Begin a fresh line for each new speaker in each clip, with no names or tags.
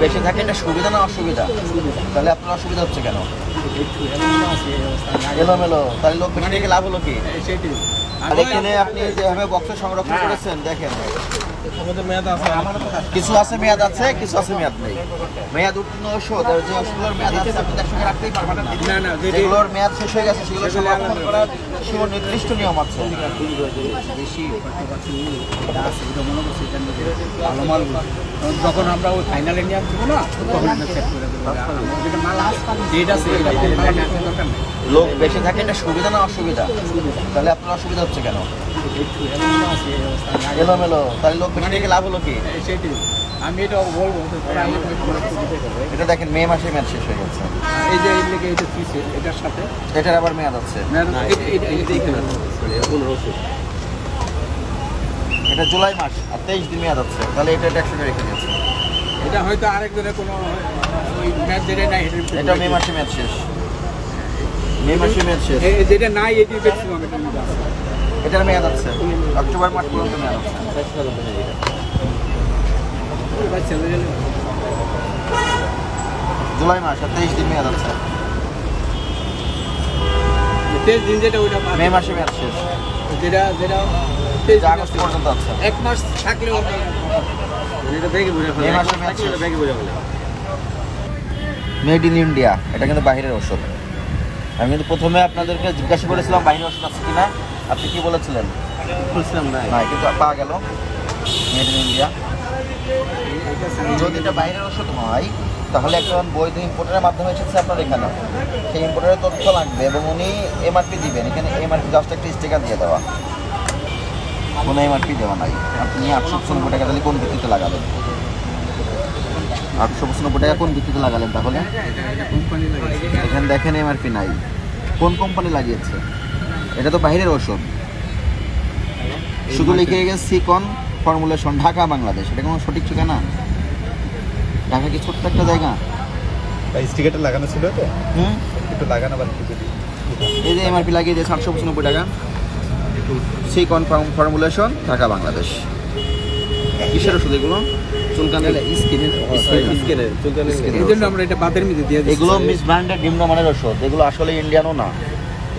বেশি থাকে এটা সুবিধা না অসুবিধা? তাহলে আপনার অসুবিধা হচ্ছে কেন? এলোমেলো, তাহলে লোক বেশি থেকে লাভ হলো কি? আর এখানে আপনি যেভাবে বক্স সংরক্ষণ করেছেন দেখেন, কিছু আছে মেয়াদ আছে, কিছু আছে মেয়াদ নেই। মেয়াদ উত্তীর্ণ ওষুধ আর যে ওষুধগুলোর মেয়াদ আছে আপনি একসঙ্গে রাখতেই পারবেন না। যেগুলোর মেয়াদ শেষ হয়ে গেছে সেগুলো সংরক্ষণ করার নির্দিষ্ট নিয়ম আছে।
যখন আমরা ওই ফাইনালে নিয়ে আসবো না, তখন
লোক বেশি থাকে এটা সুবিধা না অসুবিধা? তাহলে আপনার অসুবিধা হচ্ছে কেন? এলোমেলো, তাহলে লোক বেশি থেকে লাভ হলো কি?
আমি এটা বলবো,
এটা দেখেন মে মাসে মেয়াদ শেষ হয়ে গেছে।
এই যে এটা ফিসে এটার সাথে
এটার আবার মেয়াদ আছে। এটা জুলাই মাস আর 23 দিন মেয়াদ আছে, তাহলে এটা একসঙ্গে রেখে দিয়েছে।
এটা হয়তো আরেকজনের কোনো ওই মেয়াদ যেটা নাই,
এটা মে মাসে মেয়াদ শেষ। মে মাসে মেয়াদ শেষ,
যেটা নাই এটি ম্যাক্সিমাম
এটার মেয়াদ আছে অক্টোবর মাস পর্যন্ত মেয়াদ আছে। জুলাই মাস আর 23 দিন মেয়াদ আছে।
23 দিন যেটা ওইটা
মে মাসে মেয়াদ শেষ,
যেটা
আগস্ট পর্যন্ত আছে।
এক মাস থাকলেও
মে মাসে মেয়াদ শেষ। মেড ইন ইন্ডিয়া, এটা কিন্তু বাইরের ওষুধ। আমি কিন্তু প্রথমে আপনাদেরকে জিজ্ঞাসা করেছিলাম বাইরের ওষুধ আছে কিনা, আপনি কি বলেছিলেন?
বলছিলাম না,
কিন্তু পাওয়া গেল মেড ইন ইন্ডিয়া। যদি এটা বাইরের ওষুধ হয় তাহলে একজন বৈধ ইম্পোর্টারের মাধ্যমে এসেছে আপনার এখানে, সেই ইম্পোর্টারের তথ্য লাগবে এবং উনি এমআরপি দিবেন। এখানে এমআরপি জাস্ট একটা স্টিকার দিয়ে দেওয়া, কোনো এমআরপি দেওয়া নাই। আপনি 895 টাকা তাহলে কোন ভিত্তিতে লাগালেন? 895 টাকা কোন ভিত্তিতে লাগালেন তাহলে? এখানে দেখেন এমআরপি নাই, কোন কোম্পানি লাগিয়েছে? এটা তো বাইরের ওষুধ, শুধু লিখে গেছে সিকন ফর্মুলেশন ঢাকা বাংলাদেশ। এটা কোনো সঠিক ঠিকানা? ঢাকা কি ছোট্ট একটা জায়গা?
স্টিকারটা লাগানো ছিল তো, একটু লাগানো বাকি।
এই যে এমআরপি লাগিয়ে দিয়েছে 895 টাকা, সিকন ফর্মুলেশন ঢাকা বাংলাদেশ। কিসের ওষুধ এগুলো? চুলকানের স্কিনের,
এই জন্য আমরা এটা বাদের মধ্যে দিয়ে দিই।
এগুলো মিস ব্র্যান্ডের নিম্নমানের ওষুধ, এগুলো আসলে ইন্ডিয়ানও না।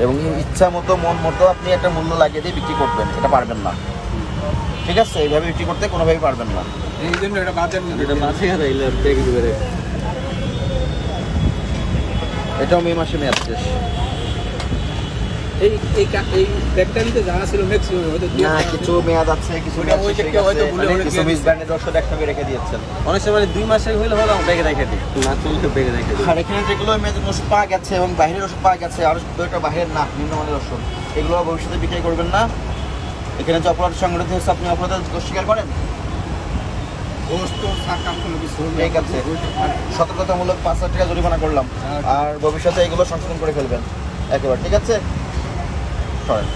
এবং ইচ্ছা মতো মন মতো আপনি একটা মূল্য লাগিয়ে দিয়ে বিক্রি করবেন, এটা পারবেন না। ঠিক আছে, এইভাবে বিক্রি করতে কোনোভাবেই পারবেন না।
এই জন্য এটা বাদের মধ্যে,
এটাও মে মাসে মেয়াদ শেষ।
এই ব্যাকটেরিয়াতে জানা ছিল ম্যাক্সিমাম হয়তো
না, কিছু মেয়াদ আছে, কিছু মেয়াদ শেষ হয়ে গেছে, কিছু মিস ব্র্যান্ডের ওষুধ একসঙ্গে রেখে দিয়েছেন।
অনেক সময় 2 মাসের হলে হলো ব্যাগে রেখে দিই, না চলতে ব্যাগে রেখে দিই।
আর এখানে যেগুলো মেয়াদের ওষুধ পাওয়া গেছে এবং বাইরের ওষুধ পাওয়া গেছে, আর দুইটা বাইরের না, নিম্নমানের ওষুধ, এগুলো ভবিষ্যতে বিক্রি করবেন না। এখানে যে অপরাধ সংগঠিত হয়েছে আপনি অপরাধ স্বীকার করেন? ঠিক আছে, সতর্কতামূলক 5,000 টাকা জরিমানা করলাম, আর ভবিষ্যতে এগুলো সংশোধন করে ফেলবেন একেবারে। ঠিক আছে, সরেন।